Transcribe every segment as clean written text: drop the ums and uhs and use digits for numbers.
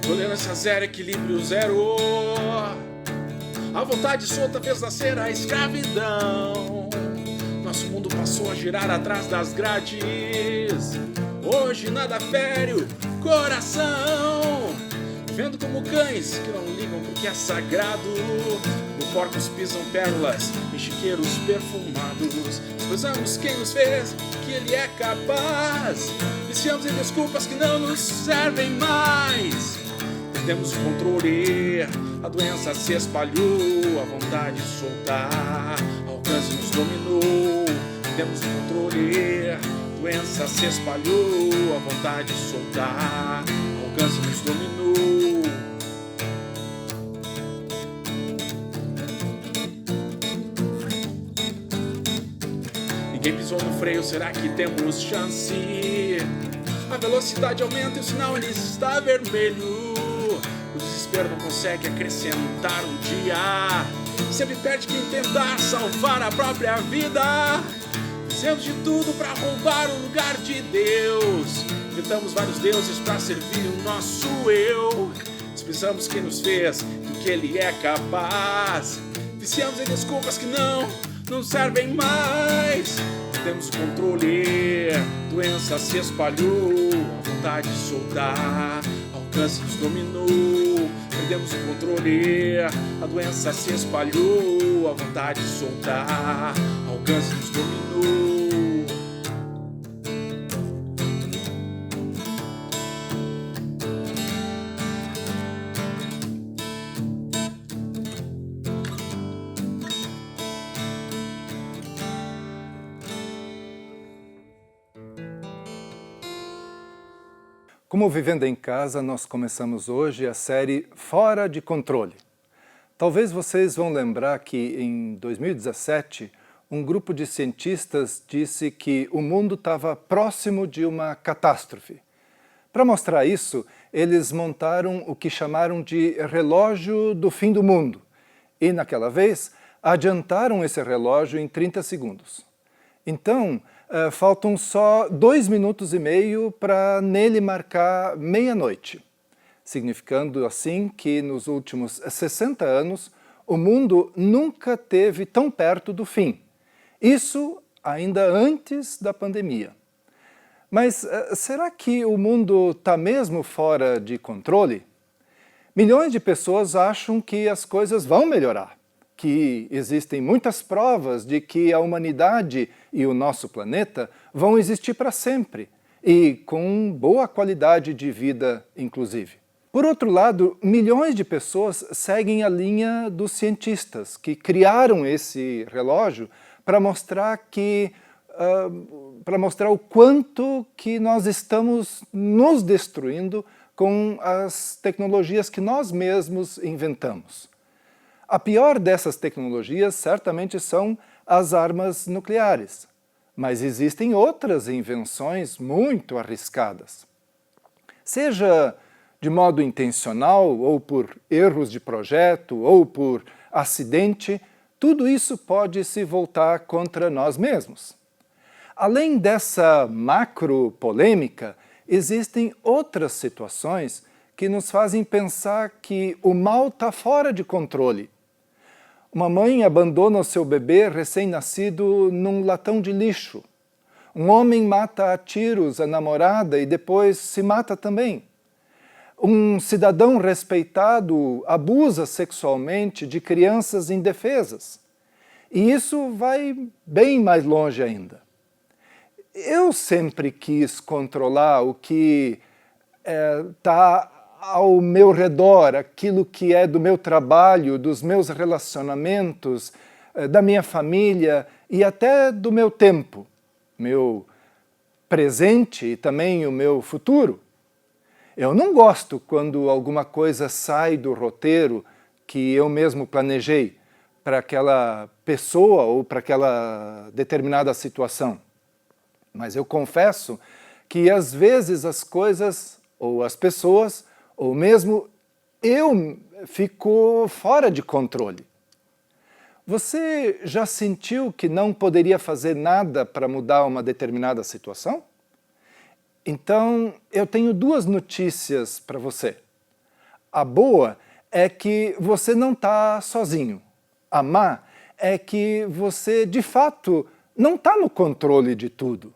Tolerância zero, equilíbrio zero. A vontade solta fez nascer a escravidão. Nosso mundo passou a girar atrás das grades. Hoje nada fere o coração. Vendo como cães que não ligam porque é sagrado. No porcos pisam pérolas em chiqueiros perfumados. Desprezamos quem nos fez, que ele é capaz. Viciamos em desculpas que não nos servem mais. Perdemos o controle, a doença se espalhou, a vontade de soltar, alcance nos dominou. Perdemos o controle, a doença se espalhou, a vontade de soltar, alcance nos dominou. Ninguém pisou no freio, será que temos chance? A velocidade aumenta e o sinal ele está vermelho. O desespero não consegue acrescentar um dia. Sempre perde quem tentar salvar a própria vida. Fizemos de tudo para roubar o lugar de Deus. Inventamos vários deuses para servir o nosso eu. Desprezamos quem nos fez do que ele é capaz. Viciamos em desculpas que não servem mais. Perdemos o controle, a doença se espalhou, a vontade de soltar, alcance nos dominou. Perdemos o controle, a doença se espalhou, a vontade de soltar, alcance nos dominou. Como Vivendo em Casa, nós começamos hoje a série Fora de Controle. Talvez vocês vão lembrar que em 2017, um grupo de cientistas disse que o mundo estava próximo de uma catástrofe. Para mostrar isso, eles montaram o que chamaram de relógio do fim do mundo. E naquela vez, adiantaram esse relógio em 30 segundos. Então, faltam só 2 minutos e meio para nele marcar meia-noite, significando assim que nos últimos 60 anos o mundo nunca esteve tão perto do fim. Isso ainda antes da pandemia. Mas será que o mundo está mesmo fora de controle? Milhões de pessoas acham que as coisas vão melhorar, que existem muitas provas de que a humanidade e o nosso planeta vão existir para sempre, e com boa qualidade de vida, inclusive. Por outro lado, milhões de pessoas seguem a linha dos cientistas, que criaram esse relógio para mostrar o quanto que nós estamos nos destruindo com as tecnologias que nós mesmos inventamos. A pior dessas tecnologias certamente são as armas nucleares, mas existem outras invenções muito arriscadas. Seja de modo intencional, ou por erros de projeto, ou por acidente, tudo isso pode se voltar contra nós mesmos. Além dessa macro-polêmica, existem outras situações que nos fazem pensar que o mal está fora de controle. Uma mãe abandona o seu bebê recém-nascido num latão de lixo. Um homem mata a tiros a namorada e depois se mata também. Um cidadão respeitado abusa sexualmente de crianças indefesas. E isso vai bem mais longe ainda. Eu sempre quis controlar o que está ao meu redor, aquilo que é do meu trabalho, dos meus relacionamentos, da minha família e até do meu tempo, meu presente e também o meu futuro. Eu não gosto quando alguma coisa sai do roteiro que eu mesmo planejei para aquela pessoa ou para aquela determinada situação. Mas eu confesso que às vezes as coisas ou as pessoas ou mesmo eu fico fora de controle. Você já sentiu que não poderia fazer nada para mudar uma determinada situação? Então, eu tenho duas notícias para você. A boa é que você não está sozinho. A má é que você, de fato, não está no controle de tudo.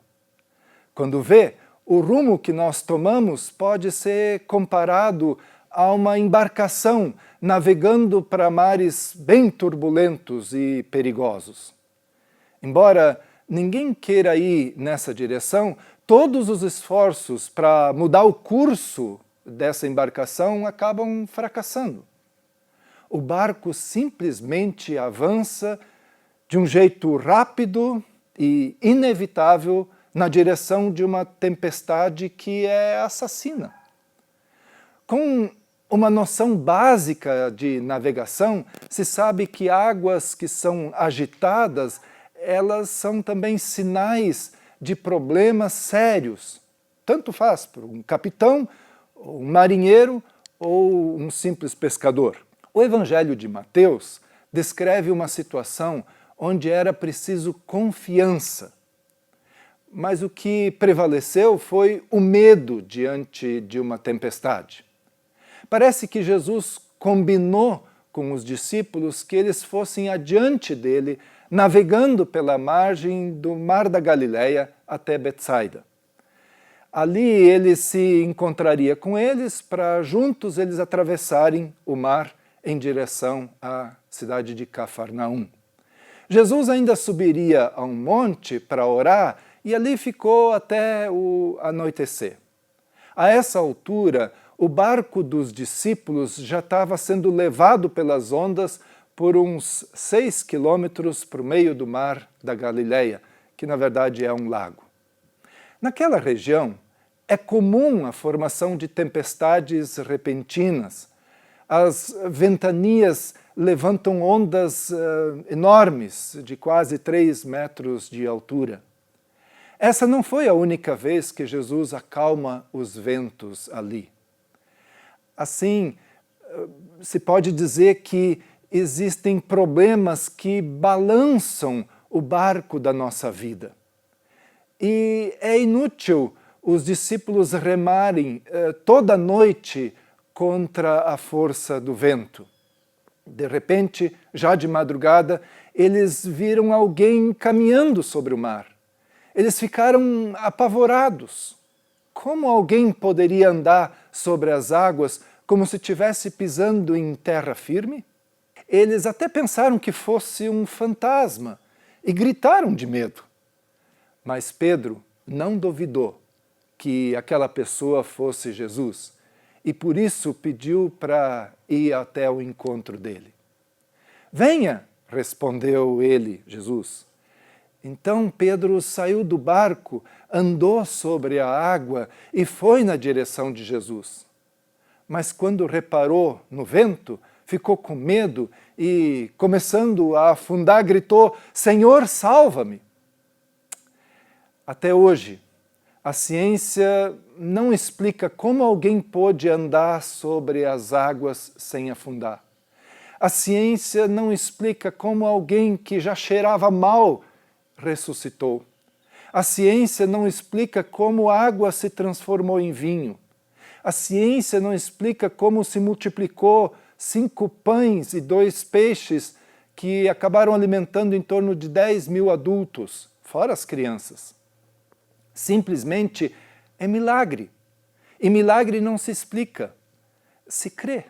Quando vê, o rumo que nós tomamos pode ser comparado a uma embarcação navegando para mares bem turbulentos e perigosos. Embora ninguém queira ir nessa direção, todos os esforços para mudar o curso dessa embarcação acabam fracassando. O barco simplesmente avança de um jeito rápido e inevitável na direção de uma tempestade que é assassina. Com uma noção básica de navegação, se sabe que águas que são agitadas, elas são também sinais de problemas sérios. Tanto faz para um capitão, um marinheiro ou um simples pescador. O Evangelho de Mateus descreve uma situação onde era preciso confiança. Mas o que prevaleceu foi o medo diante de uma tempestade. Parece que Jesus combinou com os discípulos que eles fossem adiante dele, navegando pela margem do Mar da Galileia até Betsaida. Ali ele se encontraria com eles para juntos eles atravessarem o mar em direção à cidade de Cafarnaum. Jesus ainda subiria a um monte para orar e ali ficou até o anoitecer. A essa altura, o barco dos discípulos já estava sendo levado pelas ondas por uns 6 quilômetros para o meio do mar da Galileia, que na verdade é um lago. Naquela região, é comum a formação de tempestades repentinas. As ventanias levantam ondas enormes, de quase 3 metros de altura. Essa não foi a única vez que Jesus acalma os ventos ali. Assim, se pode dizer que existem problemas que balançam o barco da nossa vida. E é inútil os discípulos remarem toda noite contra a força do vento. De repente, já de madrugada, eles viram alguém caminhando sobre o mar. Eles ficaram apavorados. Como alguém poderia andar sobre as águas como se estivesse pisando em terra firme? Eles até pensaram que fosse um fantasma e gritaram de medo. Mas Pedro não duvidou que aquela pessoa fosse Jesus e por isso pediu para ir até o encontro dele. Venha, respondeu ele, Jesus. Então Pedro saiu do barco, andou sobre a água e foi na direção de Jesus. Mas quando reparou no vento, ficou com medo e, começando a afundar, gritou: Senhor, salva-me! Até hoje, a ciência não explica como alguém pôde andar sobre as águas sem afundar. A ciência não explica como alguém que já cheirava mal ressuscitou. A ciência não explica como a água se transformou em vinho. A ciência não explica como se multiplicou 5 pães e 2 peixes que acabaram alimentando em torno de 10.000 adultos, fora as crianças. Simplesmente é milagre. E milagre não se explica, se crê.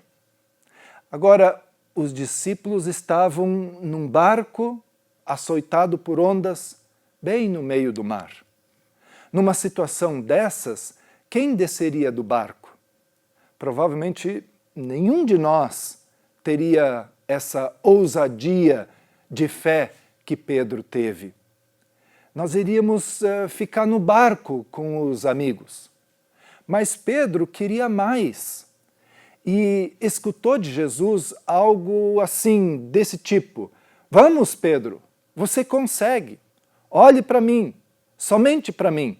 Agora, os discípulos estavam num barco açoitado por ondas, bem no meio do mar. Numa situação dessas, quem desceria do barco? Provavelmente nenhum de nós teria essa ousadia de fé que Pedro teve. Nós iríamos ficar no barco com os amigos. Mas Pedro queria mais e escutou de Jesus algo assim, desse tipo: Vamos, Pedro, você consegue, olhe para mim, somente para mim.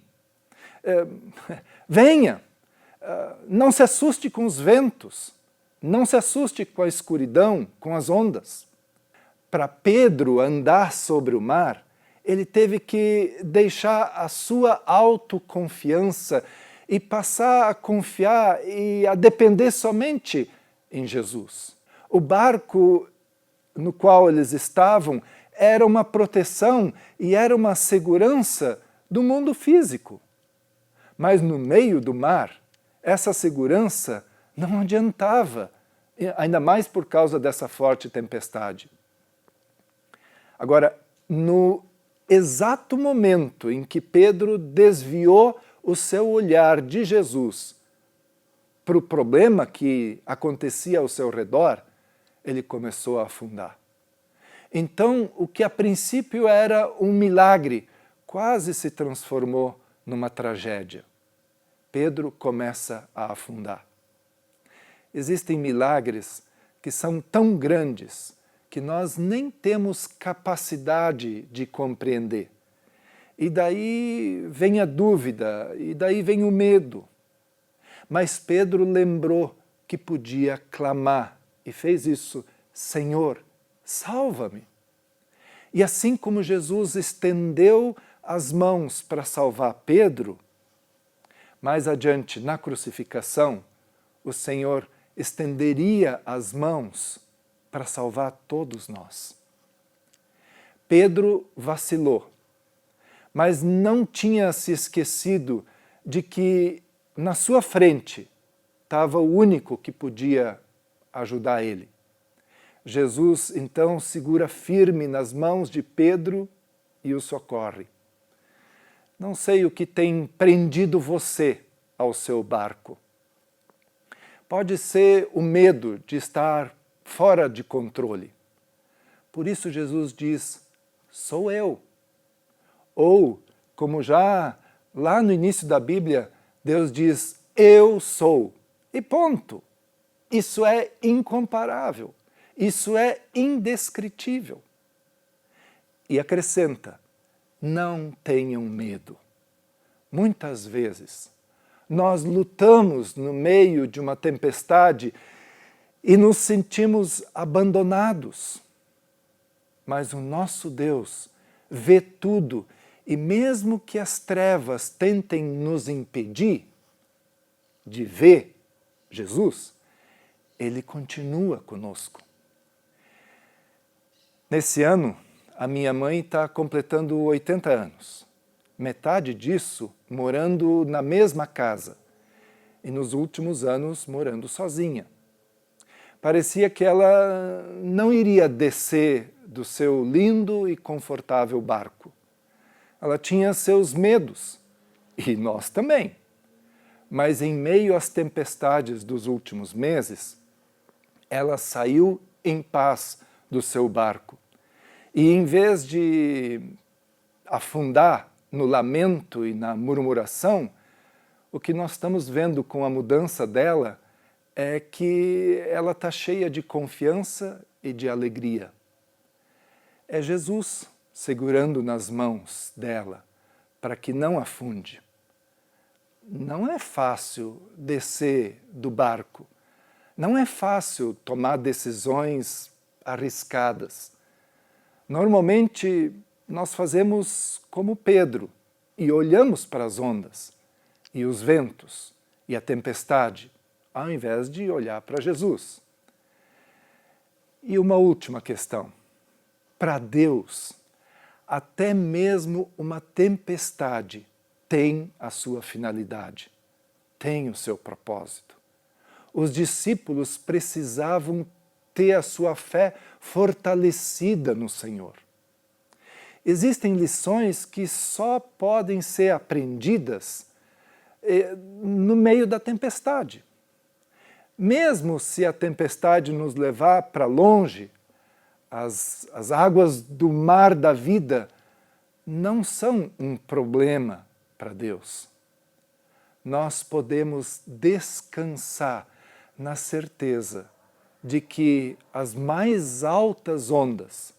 Venha, Não se assuste com os ventos, não se assuste com a escuridão, com as ondas. Para Pedro andar sobre o mar, ele teve que deixar a sua autoconfiança e passar a confiar e a depender somente em Jesus. O barco no qual eles estavam era uma proteção e era uma segurança do mundo físico. Mas no meio do mar, essa segurança não adiantava, ainda mais por causa dessa forte tempestade. Agora, no exato momento em que Pedro desviou o seu olhar de Jesus para o problema que acontecia ao seu redor, ele começou a afundar. Então, o que a princípio era um milagre, quase se transformou numa tragédia. Pedro começa a afundar. Existem milagres que são tão grandes que nós nem temos capacidade de compreender. E daí vem a dúvida, e daí vem o medo. Mas Pedro lembrou que podia clamar e fez isso: Senhor, salva-me. E assim como Jesus estendeu as mãos para salvar Pedro, mais adiante na crucificação, o Senhor estenderia as mãos para salvar todos nós. Pedro vacilou, mas não tinha se esquecido de que na sua frente estava o único que podia ajudar ele. Jesus então segura firme nas mãos de Pedro e o socorre. Não sei o que tem prendido você ao seu barco. Pode ser o medo de estar fora de controle. Por isso Jesus diz: sou eu. Ou, como já lá no início da Bíblia, Deus diz: eu sou. E ponto. Isso é incomparável. Isso é indescritível. E acrescenta: não tenham medo. Muitas vezes nós lutamos no meio de uma tempestade e nos sentimos abandonados. Mas o nosso Deus vê tudo e mesmo que as trevas tentem nos impedir de ver Jesus, Ele continua conosco. Nesse ano, a minha mãe está completando 80 anos. Metade disso morando na mesma casa e nos últimos anos morando sozinha. Parecia que ela não iria descer do seu lindo e confortável barco. Ela tinha seus medos, e nós também. Mas em meio às tempestades dos últimos meses, ela saiu em paz do seu barco. E em vez de afundar no lamento e na murmuração, o que nós estamos vendo com a mudança dela é que ela está cheia de confiança e de alegria. É Jesus segurando nas mãos dela para que não afunde. Não é fácil descer do barco. Não é fácil tomar decisões arriscadas. Normalmente, nós fazemos como Pedro e olhamos para as ondas e os ventos e a tempestade, ao invés de olhar para Jesus. E uma última questão. Para Deus, até mesmo uma tempestade tem a sua finalidade, tem o seu propósito. Os discípulos precisavam ter a sua fé fortalecida no Senhor. Existem lições que só podem ser aprendidas no meio da tempestade. Mesmo se a tempestade nos levar para longe, as águas do mar da vida não são um problema para Deus. Nós podemos descansar na certeza de que as mais altas ondas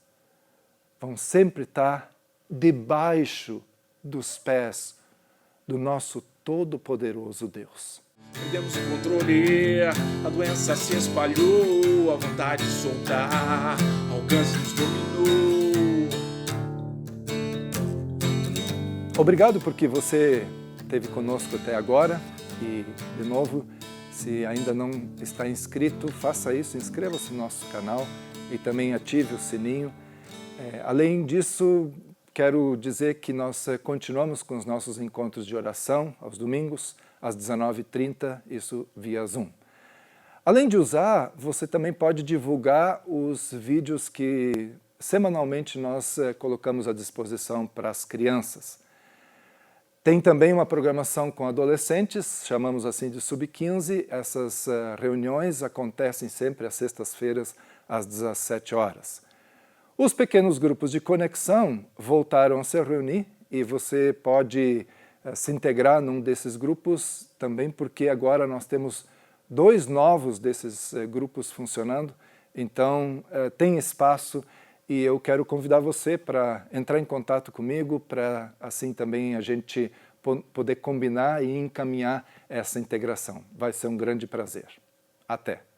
vão sempre estar debaixo dos pés do nosso todo-poderoso Deus. Perdemos o controle, a doença se espalhou, a vontade de soltar, alcance nos dominou. Obrigado porque você esteve conosco até agora e, de novo, se ainda não está inscrito, faça isso, inscreva-se no nosso canal e também ative o sininho. Além disso, quero dizer que nós continuamos com os nossos encontros de oração aos domingos, às 19h30, isso via Zoom. Além de usar, você também pode divulgar os vídeos que semanalmente nós colocamos à disposição para as crianças. Tem também uma programação com adolescentes, chamamos assim de Sub-15. Essas reuniões acontecem sempre às sextas-feiras, às 17 horas. Os pequenos grupos de conexão voltaram a se reunir e você pode se integrar num desses grupos também, porque agora nós temos 2 novos desses grupos funcionando, então tem espaço e eu quero convidar você para entrar em contato comigo, para assim também a gente poder combinar e encaminhar essa integração. Vai ser um grande prazer. Até!